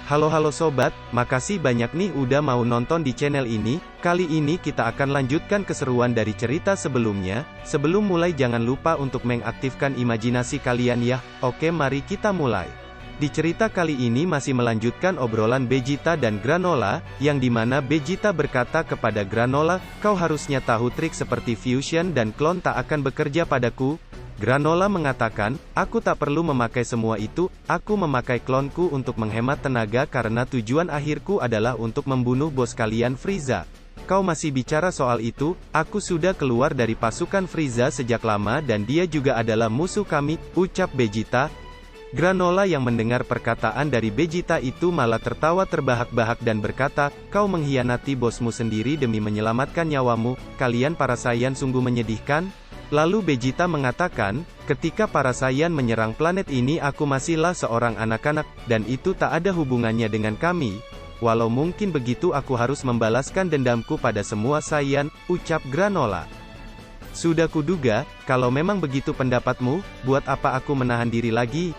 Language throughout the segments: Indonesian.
Halo sobat, makasih banyak nih udah mau nonton di channel ini. Kali ini kita akan lanjutkan keseruan dari cerita sebelumnya. Sebelum mulai jangan lupa untuk mengaktifkan imajinasi kalian ya. Oke, mari kita mulai. Di cerita kali ini masih melanjutkan obrolan Vegeta dan Granola, yang dimana Vegeta berkata kepada Granola, kau harusnya tahu trik seperti fusion dan clone tak akan bekerja padaku. Granola mengatakan, aku tak perlu memakai semua itu, aku memakai klonku untuk menghemat tenaga karena tujuan akhirku adalah untuk membunuh bos kalian Frieza. Kau masih bicara soal itu, aku sudah keluar dari pasukan Frieza sejak lama dan dia juga adalah musuh kami, ucap Vegeta. Granola yang mendengar perkataan dari Vegeta itu malah tertawa terbahak-bahak dan berkata, kau mengkhianati bosmu sendiri demi menyelamatkan nyawamu, kalian para Saiyan sungguh menyedihkan. Lalu Vegeta mengatakan, ketika para Saiyan menyerang planet ini aku masihlah seorang anak-anak, dan itu tak ada hubungannya dengan kami. Walau mungkin begitu aku harus membalaskan dendamku pada semua Saiyan, ucap Granola. Sudah kuduga, kalau memang begitu pendapatmu, buat apa aku menahan diri lagi?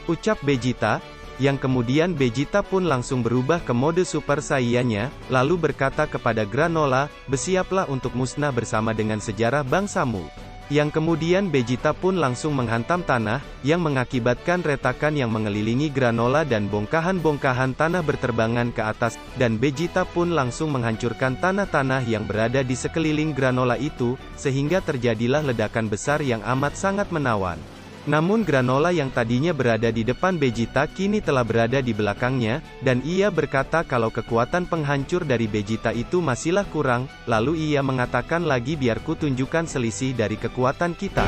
Ucap Vegeta, yang kemudian Vegeta pun langsung berubah ke mode Super Saiyan-nya, lalu berkata kepada Granola, bersiaplah untuk musnah bersama dengan sejarah bangsamu. Yang kemudian Vegeta pun langsung menghantam tanah, yang mengakibatkan retakan yang mengelilingi Granola dan bongkahan-bongkahan tanah berterbangan ke atas, dan Vegeta pun langsung menghancurkan tanah-tanah yang berada di sekeliling Granola itu, sehingga terjadilah ledakan besar yang amat sangat menawan. Namun Granola yang tadinya berada di depan Vegeta kini telah berada di belakangnya, dan ia berkata kalau kekuatan penghancur dari Vegeta itu masihlah kurang, lalu ia mengatakan lagi biar ku tunjukkan selisih dari kekuatan kita.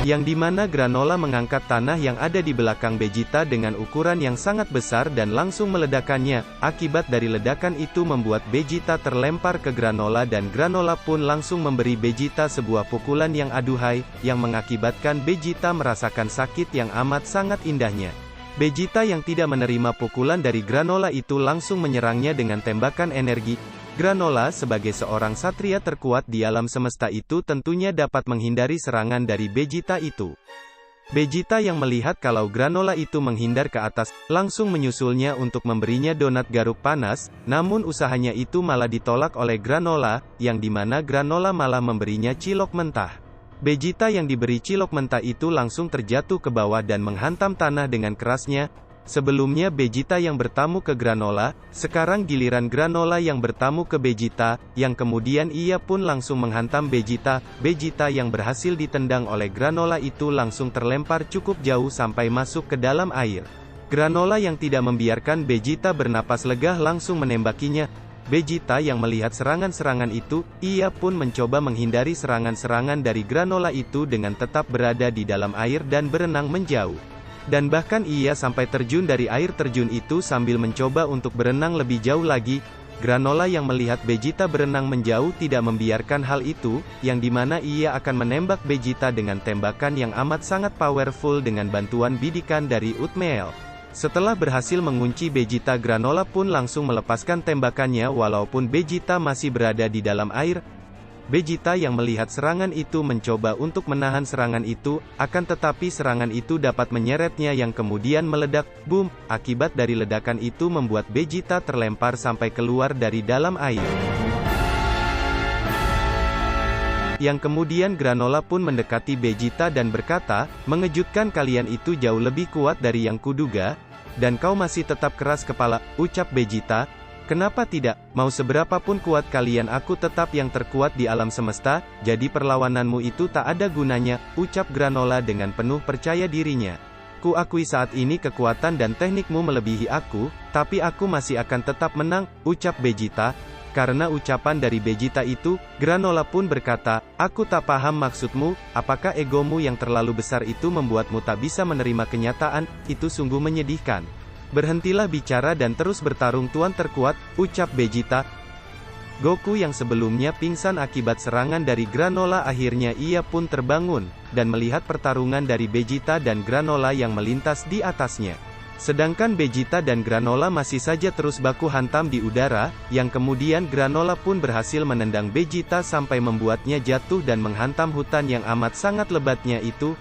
Yang dimana Granola mengangkat tanah yang ada di belakang Vegeta dengan ukuran yang sangat besar dan langsung meledakkannya. Akibat dari ledakan itu membuat Vegeta terlempar ke Granola dan Granola pun langsung memberi Vegeta sebuah pukulan yang aduhai, yang mengakibatkan Vegeta merasakan sakit yang amat sangat indahnya. Vegeta yang tidak menerima pukulan dari Granola itu langsung menyerangnya dengan tembakan energi. Granola sebagai seorang satria terkuat di alam semesta itu tentunya dapat menghindari serangan dari Vegeta itu. Vegeta yang melihat kalau Granola itu menghindar ke atas, langsung menyusulnya untuk memberinya donat garuk panas, namun usahanya itu malah ditolak oleh Granola, yang dimana Granola malah memberinya cilok mentah. Vegeta yang diberi cilok mentah itu langsung terjatuh ke bawah dan menghantam tanah dengan kerasnya. Sebelumnya Vegeta yang bertamu ke Granola, sekarang giliran Granola yang bertamu ke Vegeta, yang kemudian ia pun langsung menghantam Vegeta. Vegeta yang berhasil ditendang oleh Granola itu langsung terlempar cukup jauh sampai masuk ke dalam air. Granola yang tidak membiarkan Vegeta bernapas lega langsung menembakinya. Vegeta yang melihat serangan-serangan itu, ia pun mencoba menghindari serangan-serangan dari Granola itu dengan tetap berada di dalam air dan berenang menjauh. Dan bahkan ia sampai terjun dari air terjun itu sambil mencoba untuk berenang lebih jauh lagi. Granola yang melihat Vegeta berenang menjauh tidak membiarkan hal itu, yang dimana ia akan menembak Vegeta dengan tembakan yang amat sangat powerful dengan bantuan bidikan dari Utmeel. Setelah berhasil mengunci Vegeta, Granola pun langsung melepaskan tembakannya walaupun Vegeta masih berada di dalam air. Vegeta yang melihat serangan itu mencoba untuk menahan serangan itu, akan tetapi serangan itu dapat menyeretnya yang kemudian meledak, boom, akibat dari ledakan itu membuat Vegeta terlempar sampai keluar dari dalam air. Yang kemudian Granola pun mendekati Vegeta dan berkata, mengejutkan kalian itu jauh lebih kuat dari yang kuduga, dan kau masih tetap keras kepala, ucap Vegeta. Kenapa tidak, mau seberapapun kuat kalian aku tetap yang terkuat di alam semesta, jadi perlawananmu itu tak ada gunanya, ucap Granola dengan penuh percaya dirinya. Ku akui saat ini kekuatan dan teknikmu melebihi aku, tapi aku masih akan tetap menang, ucap Vegeta. Karena ucapan dari Vegeta itu, Granola pun berkata, aku tak paham maksudmu, apakah egomu yang terlalu besar itu membuatmu tak bisa menerima kenyataan, itu sungguh menyedihkan. Berhentilah bicara dan terus bertarung tuan terkuat, ucap Vegeta. Goku yang sebelumnya pingsan akibat serangan dari Granola akhirnya ia pun terbangun, dan melihat pertarungan dari Vegeta dan Granola yang melintas di atasnya. Sedangkan Vegeta dan Granola masih saja terus baku hantam di udara, yang kemudian Granola pun berhasil menendang Vegeta sampai membuatnya jatuh dan menghantam hutan yang amat sangat lebatnya itu.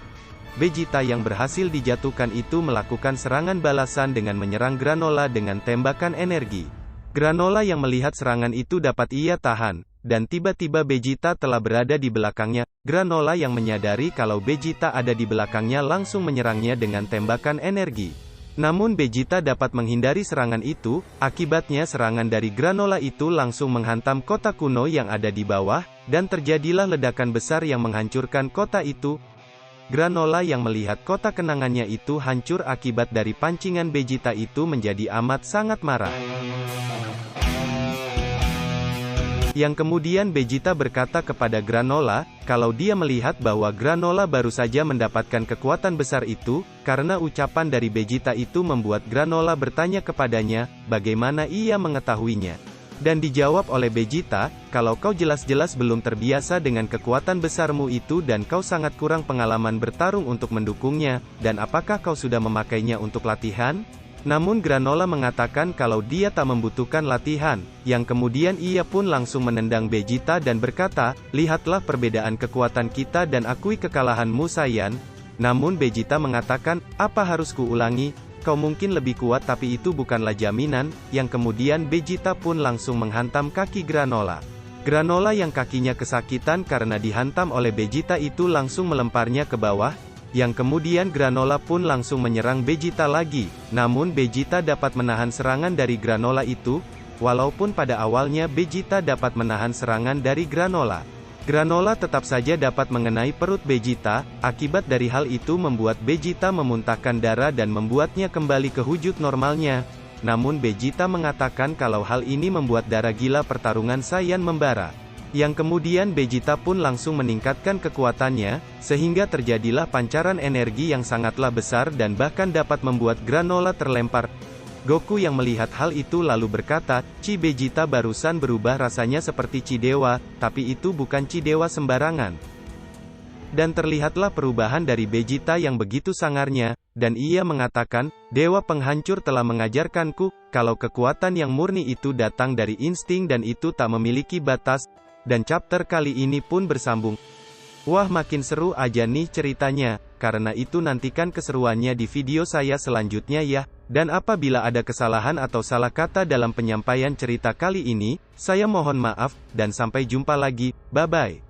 Vegeta yang berhasil dijatuhkan itu melakukan serangan balasan dengan menyerang Granola dengan tembakan energi. Granola yang melihat serangan itu dapat ia tahan, dan tiba-tiba Vegeta telah berada di belakangnya. Granola yang menyadari kalau Vegeta ada di belakangnya langsung menyerangnya dengan tembakan energi. Namun Vegeta dapat menghindari serangan itu, akibatnya serangan dari Granola itu langsung menghantam kota kuno yang ada di bawah, dan terjadilah ledakan besar yang menghancurkan kota itu. Granola yang melihat kota kenangannya itu hancur akibat dari pancingan Vegeta itu menjadi amat sangat marah. Yang kemudian Vegeta berkata kepada Granola, kalau dia melihat bahwa Granola baru saja mendapatkan kekuatan besar itu, karena ucapan dari Vegeta itu membuat Granola bertanya kepadanya, bagaimana ia mengetahuinya. Dan dijawab oleh Vegeta, kalau kau jelas-jelas belum terbiasa dengan kekuatan besarmu itu dan kau sangat kurang pengalaman bertarung untuk mendukungnya, dan apakah kau sudah memakainya untuk latihan? Namun Granola mengatakan kalau dia tak membutuhkan latihan, yang kemudian ia pun langsung menendang Vegeta dan berkata, lihatlah perbedaan kekuatan kita dan akui kekalahanmu Saiyan. Namun Vegeta mengatakan, apa harus kuulangi? Kau mungkin lebih kuat tapi itu bukanlah jaminan, yang kemudian Vegeta pun langsung menghantam kaki Granola. Granola yang kakinya kesakitan karena dihantam oleh Vegeta itu langsung melemparnya ke bawah, yang kemudian Granola pun langsung menyerang Vegeta lagi, namun Vegeta dapat menahan serangan dari Granola itu, walaupun pada awalnya Vegeta dapat menahan serangan dari Granola. Granola tetap saja dapat mengenai perut Vegeta, akibat dari hal itu membuat Vegeta memuntahkan darah dan membuatnya kembali ke wujud normalnya. Namun Vegeta mengatakan kalau hal ini membuat darah gila pertarungan Saiyan membara. Yang kemudian Vegeta pun langsung meningkatkan kekuatannya, sehingga terjadilah pancaran energi yang sangatlah besar dan bahkan dapat membuat Granola terlempar. Goku yang melihat hal itu lalu berkata, Chi Vegeta barusan berubah rasanya seperti Chi Dewa, tapi itu bukan Chi Dewa sembarangan. Dan terlihatlah perubahan dari Vegeta yang begitu sangarnya, dan ia mengatakan, Dewa Penghancur telah mengajarkanku, kalau kekuatan yang murni itu datang dari insting dan itu tak memiliki batas. Dan chapter kali ini pun bersambung. Wah makin seru aja nih ceritanya, karena itu nantikan keseruannya di video saya selanjutnya ya. Dan apabila ada kesalahan atau salah kata dalam penyampaian cerita kali ini, saya mohon maaf, dan sampai jumpa lagi, bye-bye.